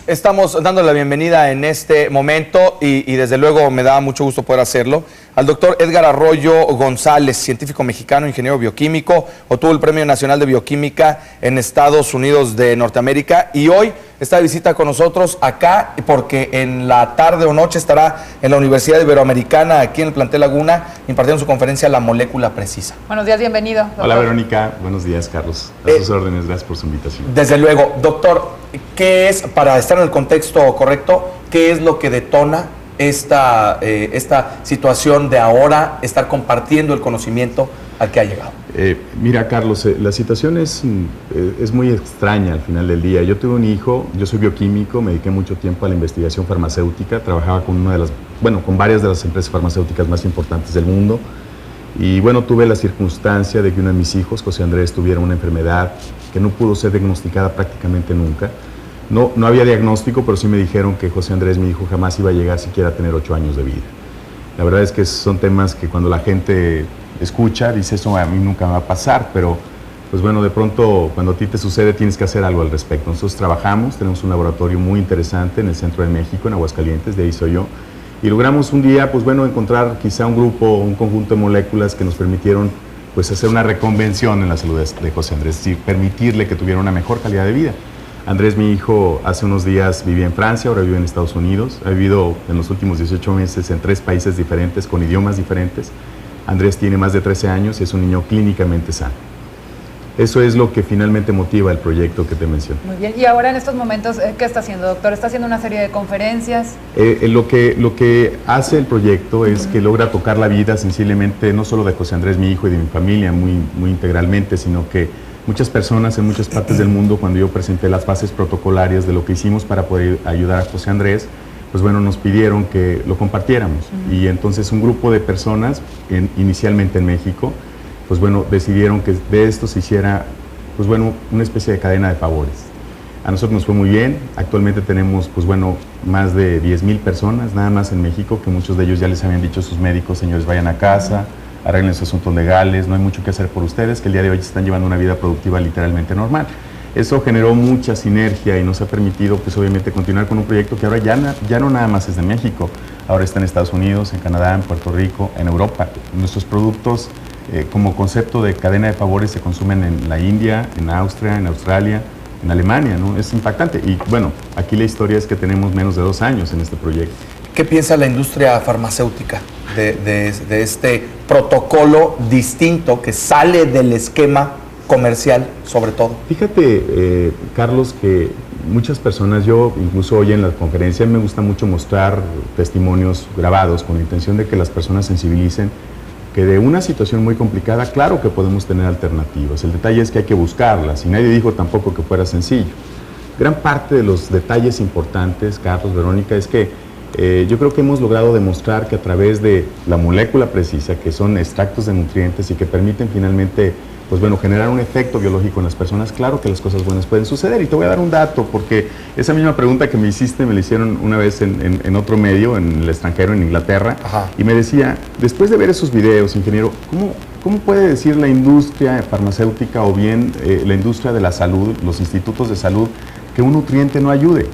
Estamos dando la bienvenida en este momento y desde luego me da mucho gusto poder hacerlo al doctor Edgar Arroyo González, científico mexicano, ingeniero bioquímico, obtuvo el Premio Nacional de Bioquímica en Estados Unidos de Norteamérica y hoy está de visita con nosotros acá porque en la tarde o noche estará en la Universidad Iberoamericana, aquí en el Plantel Laguna, impartiendo su conferencia La Molécula Precisa. Buenos días, bienvenido, doctor. Hola, Verónica. Buenos días, Carlos. A sus órdenes, gracias por su invitación. Desde luego. Doctor, ¿qué es, para estar en el contexto correcto, qué es lo que detona esta situación de ahora estar compartiendo el conocimiento al que ha llegado? Mira, Carlos, la situación es muy extraña al final del día. Yo tuve un hijo, yo soy bioquímico, me dediqué mucho tiempo a la investigación farmacéutica, trabajaba con con varias de las empresas farmacéuticas más importantes del mundo. Y bueno, tuve la circunstancia de que uno de mis hijos, José Andrés, tuviera una enfermedad que no pudo ser diagnosticada prácticamente nunca. No había diagnóstico, pero sí me dijeron que José Andrés, mi hijo, jamás iba a llegar siquiera a tener 8 años de vida. La verdad es que son temas que cuando la gente escucha, dice, eso a mí nunca me va a pasar, pero pues bueno, de pronto cuando a ti te sucede tienes que hacer algo al respecto. Nosotros trabajamos, tenemos un laboratorio muy interesante en el centro de México, en Aguascalientes, de ahí soy yo, y logramos un día, pues bueno, encontrar quizá un grupo, un conjunto de moléculas que nos permitieron pues hacer una reconvención en la salud de José Andrés, es decir, permitirle que tuviera una mejor calidad de vida. Andrés, mi hijo, hace unos días vivía en Francia, ahora vive en Estados Unidos. Ha vivido en los últimos 18 meses en 3 países diferentes, con idiomas diferentes. Andrés tiene más de 13 años y es un niño clínicamente sano. Eso es lo que finalmente motiva el proyecto que te mencioné. Muy bien. Y ahora en estos momentos, ¿qué está haciendo, doctor? ¿Está haciendo una serie de conferencias? Lo que hace el proyecto es que logra tocar la vida sensiblemente, no solo de José Andrés, mi hijo, y de mi familia, muy integralmente, sino que muchas personas en muchas partes del mundo, cuando yo presenté las bases protocolarias de lo que hicimos para poder ayudar a José Andrés, pues bueno, nos pidieron que lo compartiéramos. Y entonces un grupo de personas, inicialmente en México, pues bueno, decidieron que de esto se hiciera, pues bueno, una especie de cadena de favores. A nosotros nos fue muy bien. Actualmente tenemos, pues bueno, más de 10,000 personas nada más en México, que muchos de ellos ya les habían dicho a sus médicos, señores, vayan a casa, arreglen sus asuntos legales, no hay mucho que hacer por ustedes, que el día de hoy están llevando una vida productiva literalmente normal. Eso generó mucha sinergia y nos ha permitido, pues obviamente, continuar con un proyecto que ahora ya no nada más es de México, ahora está en Estados Unidos, en Canadá, en Puerto Rico, en Europa. Nuestros productos, como concepto de cadena de favores, se consumen en la India, en Austria, en Australia, en Alemania, ¿no? Es impactante. Y bueno, aquí la historia es que tenemos menos de 2 años en este proyecto. ¿Qué piensa la industria farmacéutica de este protocolo distinto que sale del esquema comercial, sobre todo? Fíjate, Carlos, que muchas personas, yo incluso hoy en la conferencia me gusta mucho mostrar testimonios grabados con la intención de que las personas sensibilicen que de una situación muy complicada, claro que podemos tener alternativas. El detalle es que hay que buscarlas y nadie dijo tampoco que fuera sencillo. Gran parte de los detalles importantes, Carlos, Verónica, es que yo creo que hemos logrado demostrar que a través de la molécula precisa, que son extractos de nutrientes y que permiten finalmente, pues bueno, generar un efecto biológico en las personas, claro que las cosas buenas pueden suceder. Y te voy a dar un dato, porque esa misma pregunta que me hiciste me la hicieron una vez en otro medio, en el extranjero, en Inglaterra. Ajá. Y me decía, después de ver esos videos, ingeniero, ¿cómo puede decir la industria farmacéutica o bien la industria de la salud, los institutos de salud, que un nutriente no ayude?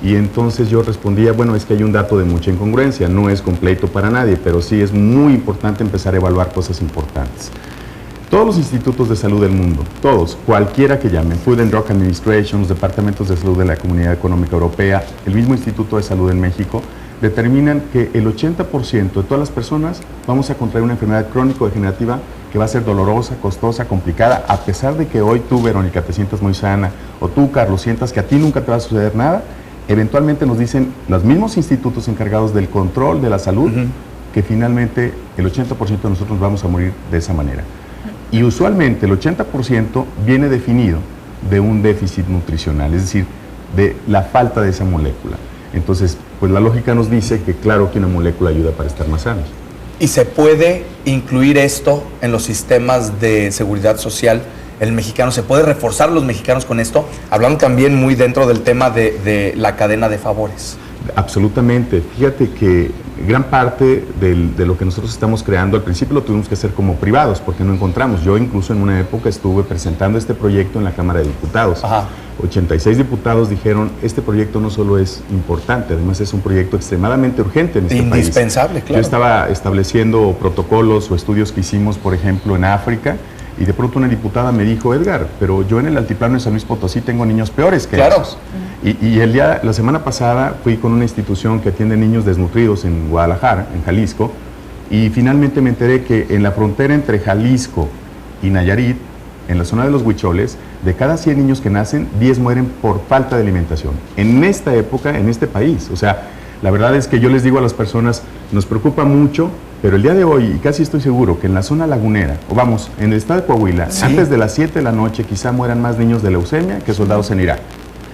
Y entonces yo respondía, bueno, es que hay un dato de mucha incongruencia, no es completo para nadie, pero sí es muy importante empezar a evaluar cosas importantes. Todos los institutos de salud del mundo, todos, cualquiera que llamen, Food and Drug Administration, los departamentos de salud de la Comunidad Económica Europea, el mismo Instituto de Salud en México, determinan que el 80% de todas las personas vamos a contraer una enfermedad crónico-degenerativa que va a ser dolorosa, costosa, complicada, a pesar de que hoy tú, Verónica, te sientas muy sana, o tú, Carlos, sientas que a ti nunca te va a suceder nada. Eventualmente nos dicen los mismos institutos encargados del control de la salud que finalmente el 80% de nosotros vamos a morir de esa manera. Y usualmente el 80% viene definido de un déficit nutricional, es decir, de la falta de esa molécula. Entonces, pues la lógica nos dice que claro que una molécula ayuda para estar más sanos. ¿Y se puede incluir esto en los sistemas de seguridad social? ¿El mexicano se puede reforzar los mexicanos con esto? Hablando también muy dentro del tema de la cadena de favores. Absolutamente. Fíjate que gran parte de lo que nosotros estamos creando, al principio lo tuvimos que hacer como privados porque no encontramos. Yo incluso en una época estuve presentando este proyecto en la Cámara de Diputados. Ajá. 86 diputados dijeron, este proyecto no solo es importante, además es un proyecto extremadamente urgente en este país. Indispensable, claro. Yo estaba estableciendo protocolos o estudios que hicimos, por ejemplo, en África, y de pronto una diputada me dijo, Edgar, pero yo en el altiplano de San Luis Potosí tengo niños peores que esos. Y la semana pasada fui con una institución que atiende niños desnutridos en Guadalajara, en Jalisco, y finalmente me enteré que en la frontera entre Jalisco y Nayarit, en la zona de los Huicholes, de cada 100 niños que nacen, 10 mueren por falta de alimentación. En esta época, en este país. O sea, la verdad es que yo les digo a las personas, nos preocupa mucho, pero el día de hoy, y casi estoy seguro, que en la zona lagunera, o vamos, en el estado de Coahuila, antes de las 7 de la noche, quizá mueran más niños de leucemia que soldados en Irak.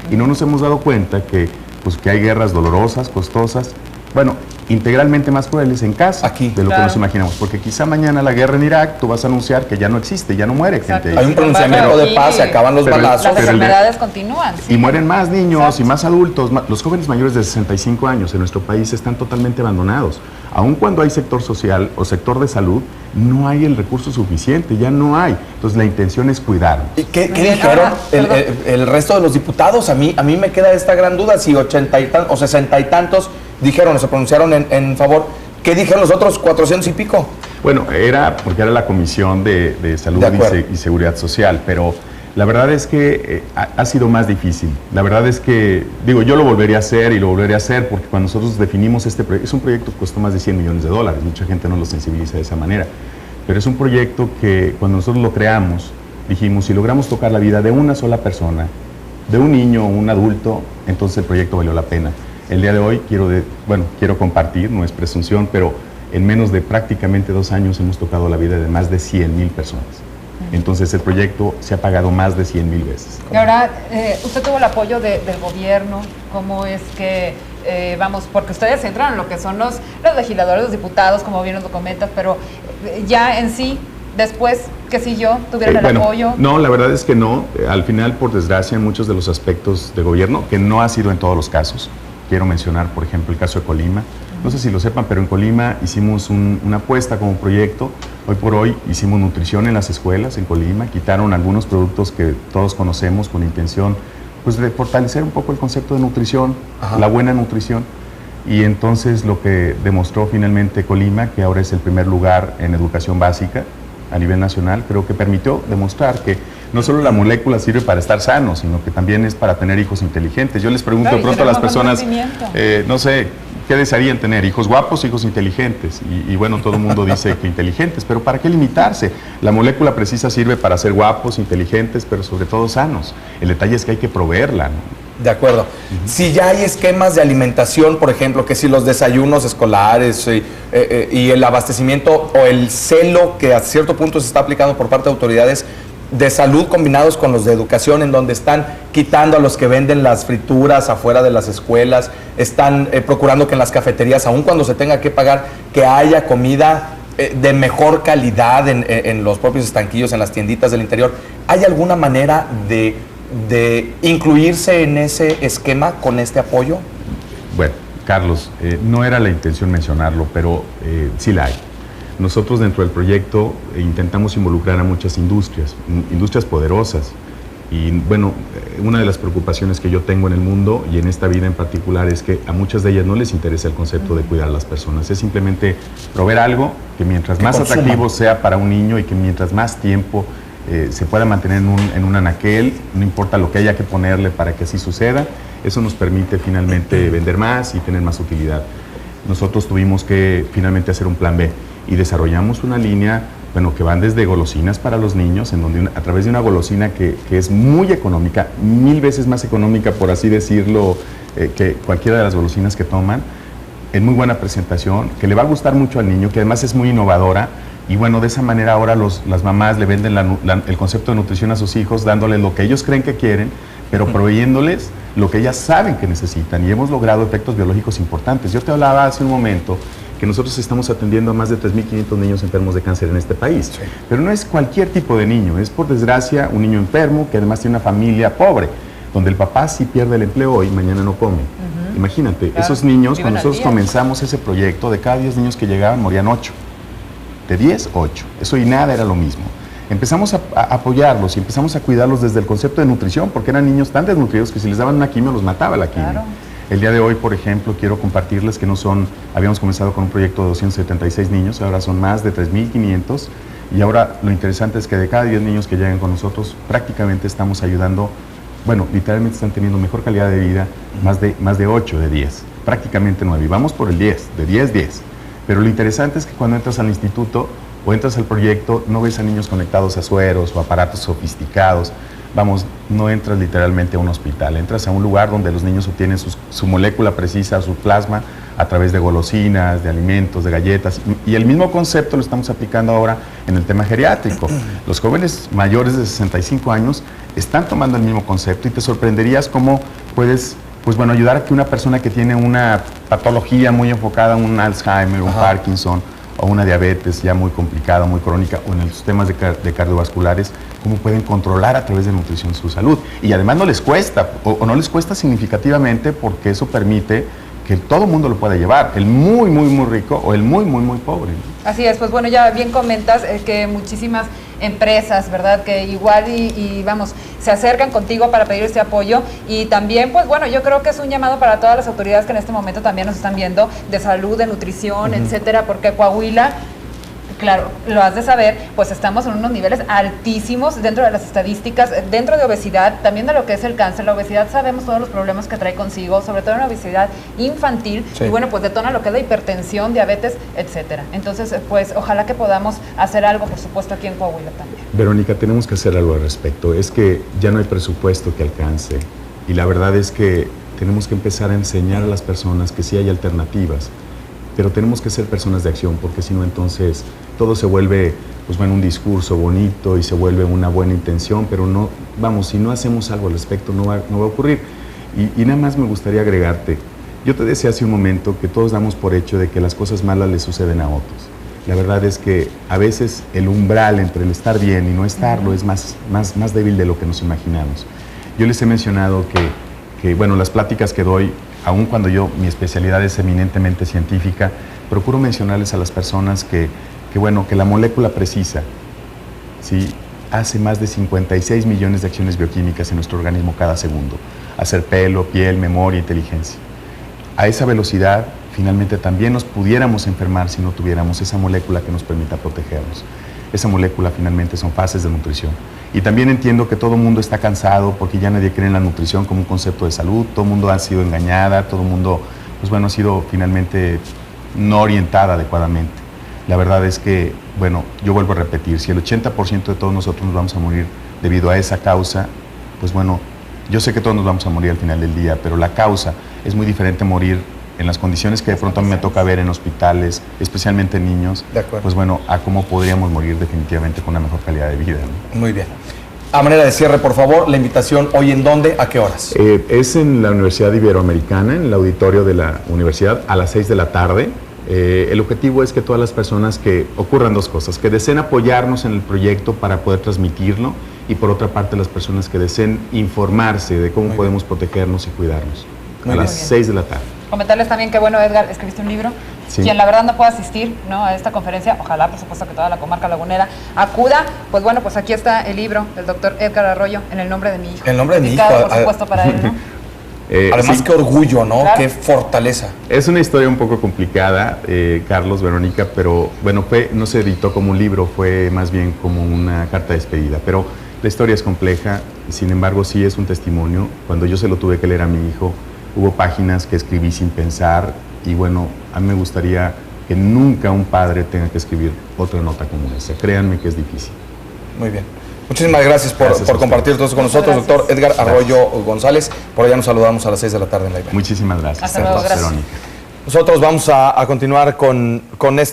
Y no nos hemos dado cuenta que hay guerras dolorosas, costosas, bueno, integralmente más crueles en casa de lo que nos imaginamos, porque quizá mañana la guerra en Irak, tú vas a anunciar que ya no existe, ya no muere gente ahí. Hay un pronunciamiento de paz, se acaban los balazos. Las enfermedades continúan. Y mueren más niños y más adultos. Los jóvenes mayores de 65 años en nuestro país están totalmente abandonados. Aun cuando hay sector social o sector de salud, no hay el recurso suficiente, ya no hay. Entonces la intención es cuidarlos. ¿Y qué dijeron el resto de los diputados? A mí me queda esta gran duda, si 80 o 60 y tantos dijeron o se pronunciaron en favor, ¿qué dijeron los otros 400 y pico? Bueno, porque era la Comisión de Salud y Seguridad Social, pero la verdad es que ha sido más difícil. La verdad es que, digo, yo lo volvería a hacer y lo volveré a hacer porque cuando nosotros definimos este proyecto, es un proyecto que costó más de $100 millones, mucha gente no lo sensibiliza de esa manera, pero es un proyecto que cuando nosotros lo creamos, dijimos, si logramos tocar la vida de una sola persona, de un niño o un adulto, entonces el proyecto valió la pena. El día de hoy quiero compartir, no es presunción, pero en menos de prácticamente 2 años hemos tocado la vida de más de 100,000 personas. Entonces el proyecto se ha pagado más de 100,000 veces. Y ahora, usted tuvo el apoyo del gobierno, ¿cómo es que, porque ustedes entran en lo que son los legisladores, los diputados, como bien nos lo comentas, pero ya en sí, después, ¿qué siguió? ¿Tuvieron el apoyo? No, la verdad es que no. Al final, por desgracia, en muchos de los aspectos de gobierno, que no ha sido en todos los casos, quiero mencionar, por ejemplo, el caso de Colima. No sé si lo sepan, pero en Colima hicimos una apuesta como proyecto. Hoy por hoy hicimos nutrición en las escuelas en Colima. Quitaron algunos productos que todos conocemos con intención de fortalecer un poco el concepto de nutrición, la buena nutrición. Y entonces lo que demostró finalmente Colima, que ahora es el primer lugar en educación básica a nivel nacional, creo que permitió demostrar que no solo la molécula sirve para estar sano, sino que también es para tener hijos inteligentes. Yo les pregunto de pronto a las personas, no sé, ¿qué desearían tener? ¿Hijos guapos, hijos inteligentes? Y bueno, todo el mundo dice que inteligentes, pero ¿para qué limitarse? La molécula precisa sirve para ser guapos, inteligentes, pero sobre todo sanos. El detalle es que hay que proveerla, ¿no? De acuerdo. Si ya hay esquemas de alimentación, por ejemplo, que si los desayunos escolares y el abastecimiento o el celo que a cierto punto se está aplicando por parte de autoridades de salud combinados con los de educación, en donde están quitando a los que venden las frituras afuera de las escuelas, están procurando que en las cafeterías, aun cuando se tenga que pagar, que haya comida de mejor calidad en los propios estanquillos, en las tienditas del interior. ¿Hay alguna manera de incluirse en ese esquema con este apoyo? Bueno, Carlos, no era la intención mencionarlo, pero sí la hay. Nosotros dentro del proyecto intentamos involucrar a muchas industrias poderosas. Y bueno, una de las preocupaciones que yo tengo en el mundo y en esta vida en particular es que a muchas de ellas no les interesa el concepto de cuidar a las personas. Es simplemente proveer algo que mientras más atractivo sea para un niño y que mientras más tiempo se pueda mantener en un anaquel, no importa lo que haya que ponerle para que así suceda, eso nos permite finalmente vender más y tener más utilidad. Nosotros tuvimos que finalmente hacer un plan B y desarrollamos una línea, que van desde golosinas para los niños, en donde a través de una golosina que es muy económica, 1000 veces más económica, por así decirlo, que cualquiera de las golosinas que toman, en muy buena presentación, que le va a gustar mucho al niño, que además es muy innovadora. Y bueno, de esa manera ahora las mamás le venden el concepto de nutrición a sus hijos, dándoles lo que ellos creen que quieren, pero proveyéndoles lo que ellas saben que necesitan. Y hemos logrado efectos biológicos importantes. Yo te hablaba hace un momento que nosotros estamos atendiendo a más de 3.500 niños enfermos de cáncer en este país. Sí. Pero no es cualquier tipo de niño, es por desgracia un niño enfermo que además tiene una familia pobre, donde el papá sí pierde el empleo hoy, mañana no come. Imagínate, claro, esos niños, cuando nosotros comenzamos ese proyecto, de cada 10 niños que llegaban, morían 8. De 10, 8. Eso y nada era lo mismo. empezamos a apoyarlos y empezamos a cuidarlos desde el concepto de nutrición, porque eran niños tan desnutridos que si les daban una quimio los mataba la quimio. Claro. El día de hoy, por ejemplo, quiero compartirles que habíamos comenzado con un proyecto de 276 niños, ahora son más de 3.500, y ahora lo interesante es que de cada 10 niños que llegan con nosotros, prácticamente estamos ayudando, bueno, literalmente están teniendo mejor calidad de vida, más de 8 de 10, prácticamente 9, y vamos por el 10, de 10. Pero lo interesante es que cuando entras al instituto o entras al proyecto, no ves a niños conectados a sueros o aparatos sofisticados. Vamos, no entras literalmente a un hospital, entras a un lugar donde los niños obtienen su molécula precisa, su plasma, a través de golosinas, de alimentos, de galletas. Y el mismo concepto lo estamos aplicando ahora en el tema geriátrico. Los jóvenes mayores de 65 años están tomando el mismo concepto y te sorprenderías cómo puedes, pues bueno, ayudar a que una persona que tiene una patología muy enfocada, un Alzheimer, un Parkinson, o una diabetes ya muy complicada, muy crónica, o en los temas de cardiovasculares, cómo pueden controlar a través de nutrición su salud. Y además no les cuesta, o no les cuesta significativamente, porque eso permite que todo el mundo lo pueda llevar, el muy, muy, muy rico o el muy, muy, muy pobre. Así es, pues bueno, ya bien comentas que muchísimas empresas, ¿verdad? Que igual y vamos, se acercan contigo para pedir este apoyo y también, pues bueno, yo creo que es un llamado para todas las autoridades que en este momento también nos están viendo, de salud, de nutrición, etcétera, porque Coahuila, claro, lo has de saber, pues estamos en unos niveles altísimos dentro de las estadísticas, dentro de obesidad, también de lo que es el cáncer. La obesidad sabemos todos los problemas que trae consigo, sobre todo en la obesidad infantil, y bueno, pues detona lo que es la hipertensión, diabetes, etcétera. Entonces, pues ojalá que podamos hacer algo, por supuesto, aquí en Coahuila también. Verónica, tenemos que hacer algo al respecto. Es que ya no hay presupuesto que alcance, y la verdad es que tenemos que empezar a enseñar a las personas que sí hay alternativas. Pero tenemos que ser personas de acción, porque si no, entonces todo se vuelve, pues bueno, un discurso bonito y se vuelve una buena intención, pero no, vamos, si no hacemos algo al respecto no va a ocurrir. Y nada más me gustaría agregarte, yo te decía hace un momento que todos damos por hecho de que las cosas malas le suceden a otros. La verdad es que a veces el umbral entre el estar bien y no estarlo es más débil de lo que nos imaginamos. Yo les he mencionado que bueno, las pláticas que doy, aun cuando mi especialidad es eminentemente científica, procuro mencionarles a las personas que la molécula precisa, ¿sí?, hace más de 56 millones de acciones bioquímicas en nuestro organismo cada segundo. Hacer pelo, piel, memoria, inteligencia. A esa velocidad, finalmente también nos pudiéramos enfermar si no tuviéramos esa molécula que nos permita protegernos. Esa molécula finalmente son fases de nutrición. Y también entiendo que todo el mundo está cansado porque ya nadie cree en la nutrición como un concepto de salud, todo el mundo ha sido engañada, todo el mundo, pues bueno, ha sido finalmente no orientada adecuadamente. La verdad es que, bueno, yo vuelvo a repetir, si el 80% de todos nosotros nos vamos a morir debido a esa causa, pues bueno, yo sé que todos nos vamos a morir al final del día, pero la causa es muy diferente morir en las condiciones que de pronto a mí me toca ver en hospitales, especialmente en niños, pues bueno, a cómo podríamos morir definitivamente con una mejor calidad de vida, ¿no? Muy bien. A manera de cierre, por favor, la invitación hoy en dónde, ¿a qué horas? Es en la Universidad Iberoamericana, en el auditorio de la universidad, a las 6 de la tarde. El objetivo es que todas las personas ocurran dos cosas, que deseen apoyarnos en el proyecto para poder transmitirlo, y por otra parte las personas que deseen informarse de cómo podemos protegernos y cuidarnos. A las 6 de la tarde. Comentarles también que, bueno, Edgar, escribiste un libro. Sí. Quien la verdad no pueda asistir, ¿no?, a esta conferencia, ojalá, por supuesto, que toda la comarca lagunera acuda. Pues bueno, pues aquí está el libro del doctor Edgar Arroyo, En el nombre de mi hijo. En el nombre de mi hijo. Por supuesto, para él, ¿no? Además, sí, qué orgullo, ¿no? Claro. Qué fortaleza. Es una historia un poco complicada, Carlos, Verónica, pero bueno, no se editó como un libro, fue más bien como una carta de despedida. Pero la historia es compleja, sin embargo, sí es un testimonio. Cuando yo se lo tuve que leer a mi hijo, hubo páginas que escribí sin pensar, y bueno, a mí me gustaría que nunca un padre tenga que escribir otra nota como esa. Créanme que es difícil. Muy bien. Muchísimas gracias por compartir todo eso con nosotros, Gracias. doctor Edgar Arroyo González. Por allá nos saludamos a las 6 de la tarde en la IBE. Muchísimas gracias. Hasta luego, gracias. Verónica. Nosotros vamos a continuar con este.